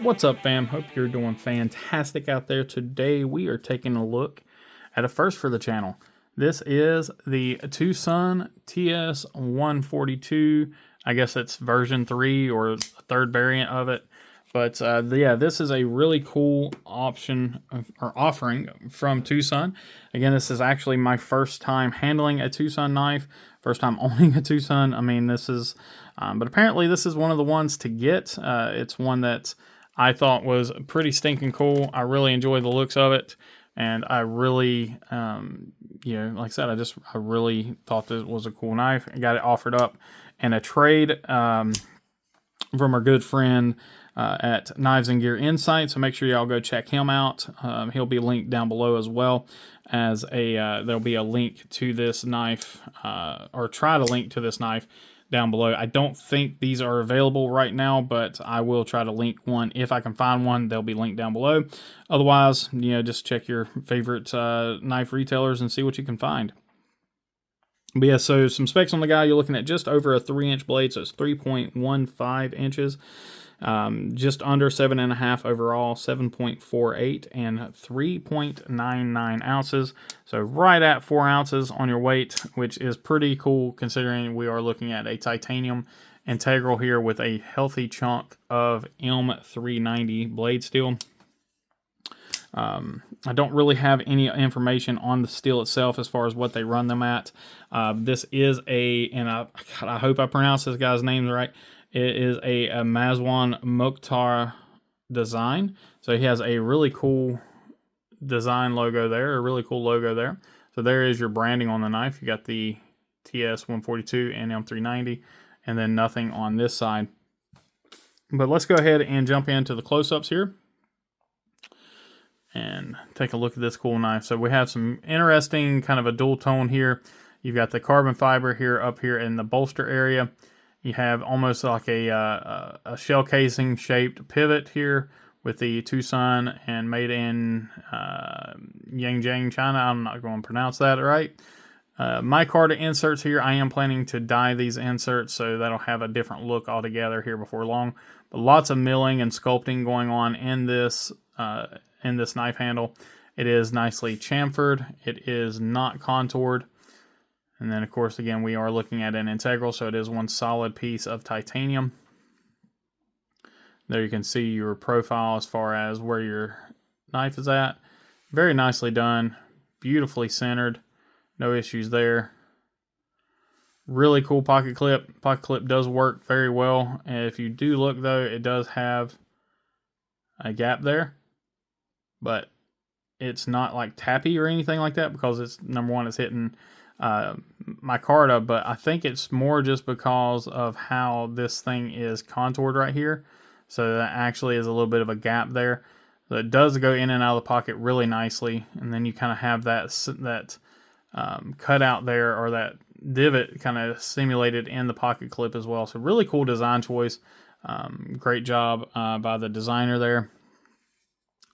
What's up, fam? Hope you're doing fantastic out there. Today we are taking a look at a first for the channel. This is the TwoSun TS142. I guess it's version 3 or a third variant of it. But yeah, this is a really cool option or offering from TwoSun. Again, this is actually my first time handling a TwoSun knife. First time owning a TwoSun. I mean, this is, but apparently this is one of the ones to get. It's one that I thought was pretty stinking cool. I really enjoy the looks of it. And I really, like I said, I really thought this was a cool knife. I got it offered up in a trade from our good friend at Knives and Gear Insight. So make sure y'all go check him out. He'll be linked down below as well as there'll be a link to this knife, or try to link to this knife down below. I don't think these are available right now, but I will try to link one. If I can find one, they'll be linked down below. Otherwise, just check your favorite knife retailers and see what you can find. But yeah, so some specs on the guy, you're looking at just over a 3-inch blade, so it's 3.15 inches. Just under 7.5 overall, 7.48 and 3.99 ounces. So right at 4 ounces on your weight, which is pretty cool considering we are looking at a titanium integral here with a healthy chunk of M390 blade steel. I don't really have any information on the steel itself as far as what they run them at. This is and I hope I pronounce this guy's name right. It is a Mazwan Mokhtar design. So he has a really cool design logo there, a really cool logo there. So there is your branding on the knife. You got the TS142 and M390, and then nothing on this side. But let's go ahead and jump into the close-ups here and take a look at this cool knife. So we have some interesting kind of a dual tone here. You've got the carbon fiber here up here in the bolster area. You have almost like a shell casing shaped pivot here with the TwoSun and made in Yangjiang, China. I'm not going to pronounce that right. Micarta inserts here. I am planning to dye these inserts, so that'll have a different look altogether here before long. But lots of milling and sculpting going on in this knife handle. It is nicely chamfered. It is not contoured. And then, of course, again, we are looking at an integral, so it is one solid piece of titanium. There you can see your profile as far as where your knife is at. Very nicely done. Beautifully centered. No issues there. Really cool pocket clip. Pocket clip does work very well. And if you do look, though, it does have a gap there. But it's not like tappy or anything like that because it's, number one, it's hitting micarta, but I think it's more just because of how this thing is contoured right here. So that actually is a little bit of a gap there. So it does go in and out of the pocket really nicely, and then you kind of have that cutout there, or that divot kind of simulated in the pocket clip as well. So really cool design choice. Great job by the designer there.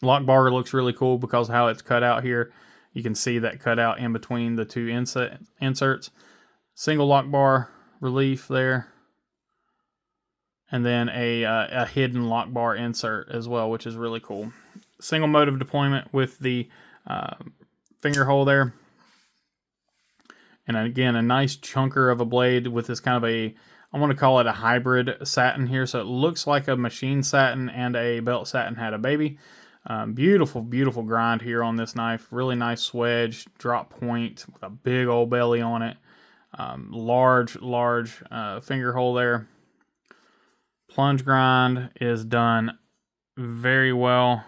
Lock bar looks really cool because of how it's cut out here. You can see that cutout in between the two inserts. Single lock bar relief there. And then a hidden lock bar insert as well, which is really cool. Single mode of deployment with the finger hole there. And again, a nice chunker of a blade with this kind of I want to call it a hybrid satin here. So it looks like a machine satin and a belt satin had a baby. Beautiful, beautiful grind here on this knife. Really nice swedge, drop point with a big old belly on it. Large finger hole there. Plunge grind is done very well.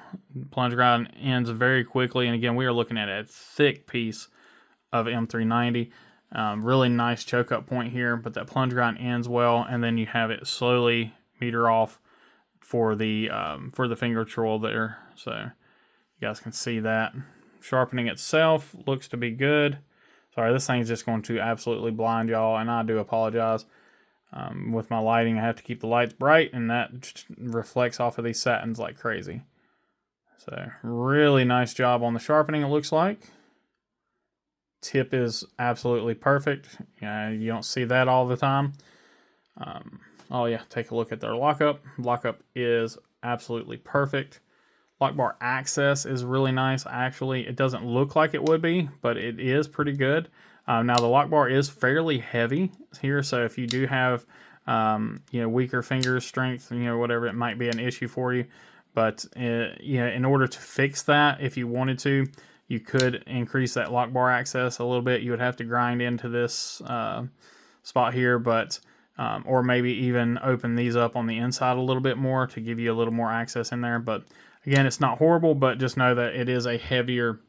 Plunge grind ends very quickly. And again, we are looking at a thick piece of M390. Really nice choke up point here, but that plunge grind ends well. And then you have it slowly meter off for the finger troll there. So you guys can see that. Sharpening itself looks to be good. Sorry, this thing's just going to absolutely blind y'all, and I do apologize. With my lighting, I have to keep the lights bright, and that reflects off of these satins like crazy. So really nice job on the sharpening, it looks like. Tip is absolutely perfect. You don't see that all the time. Oh yeah, take a look at their lockup. Lockup is absolutely perfect. Lock bar access is really nice. Actually, it doesn't look like it would be, but it is pretty good. Now the lock bar is fairly heavy here, so if you do have weaker finger strength, whatever, it might be an issue for you. But in order to fix that, if you wanted to, you could increase that lock bar access a little bit. You would have to grind into this spot here, but or maybe even open these up on the inside a little bit more to give you a little more access in there. But again, it's not horrible, but just know that it is a heavier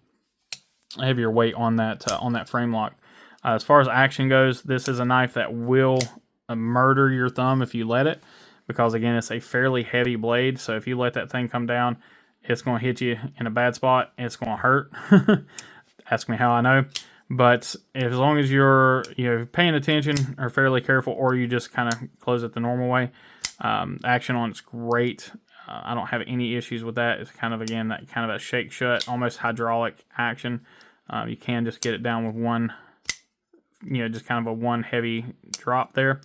weight on that frame lock. As far as action goes, this is a knife that will murder your thumb if you let it, because again, it's a fairly heavy blade. So if you let that thing come down, it's going to hit you in a bad spot. It's going to hurt. Ask me how I know. But as long as you're paying attention or fairly careful, or you just kind of close it the normal way, action on it's great. I don't have any issues with that. It's kind of, again, that kind of a shake shut, almost hydraulic action. You can just get it down with one, just kind of a one heavy drop there,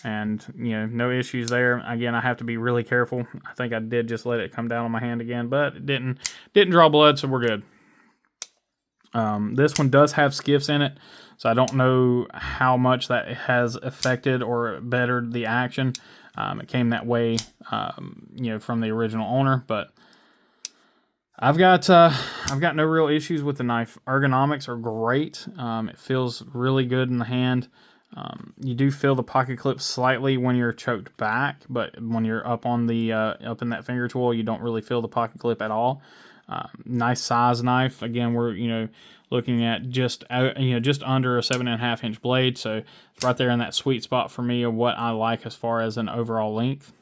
and no issues there. Again, I have to be really careful. I think I did just let it come down on my hand again, but it didn't draw blood, so we're good. This one does have skiffs in it, so I don't know how much that has affected or bettered the action. It came that way, from the original owner, but I've got no real issues with the knife. Ergonomics are great. It feels really good in the hand. You do feel the pocket clip slightly when you're choked back, but when you're up on the up in that finger tool, you don't really feel the pocket clip at all. Nice size knife. Again, we're looking at just under a 7.5 inch blade, so it's right there in that sweet spot for me of what I like as far as an overall length.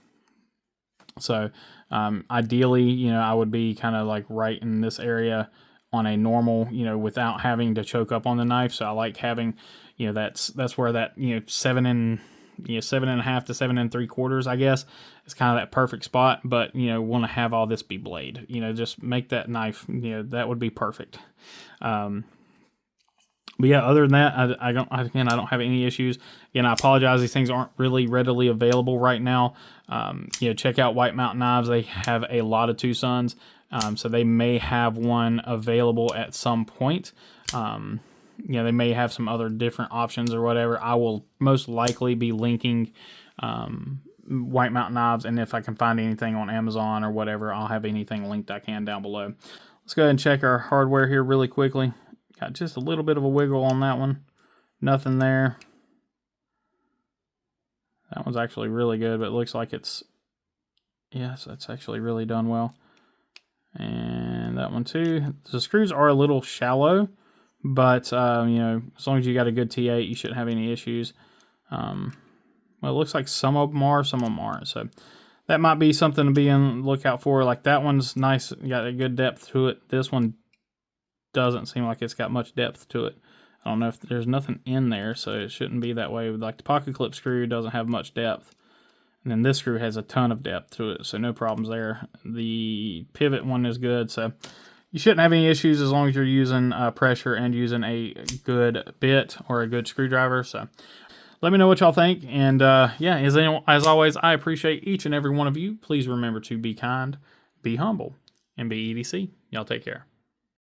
So ideally, I would be kind of like right in this area on a normal, without having to choke up on the knife. So I like having, that's where that 7.5 to 7 3/4, I guess, is kind of that perfect spot. But want to have all this be blade, just make that knife, that would be perfect. But yeah, other than that, I don't have any issues. Again, I apologize, these things aren't really readily available right now. Check out White Mountain Knives. They have a lot of TwoSuns, so they may have one available at some point. They may have some other different options or whatever. I will most likely be linking White Mountain Knives, and if I can find anything on Amazon or whatever, I'll have anything linked I can down below. Let's go ahead and check our hardware here really quickly. Got just a little bit of a wiggle on that one. Nothing there. That one's actually really good, but it looks like it's, yes, that's actually really done well. And that one too. The screws are a little shallow, but as long as you got a good T8, you shouldn't have any issues. Well, it looks like some of them are, some of them aren't. So that might be something to be on the lookout for. Like that one's nice, got a good depth to it. This one doesn't seem like it's got much depth to it. I don't know if there's nothing in there, so it shouldn't be that way. Like the pocket clip screw doesn't have much depth, and then this screw has a ton of depth to it, so no problems there. The pivot one is good, so you shouldn't have any issues as long as you're using pressure and using a good bit or a good screwdriver. So let me know what y'all think, and yeah, as always, I appreciate each and every one of you. Please remember to be kind, be humble, and be EDC. Y'all take care.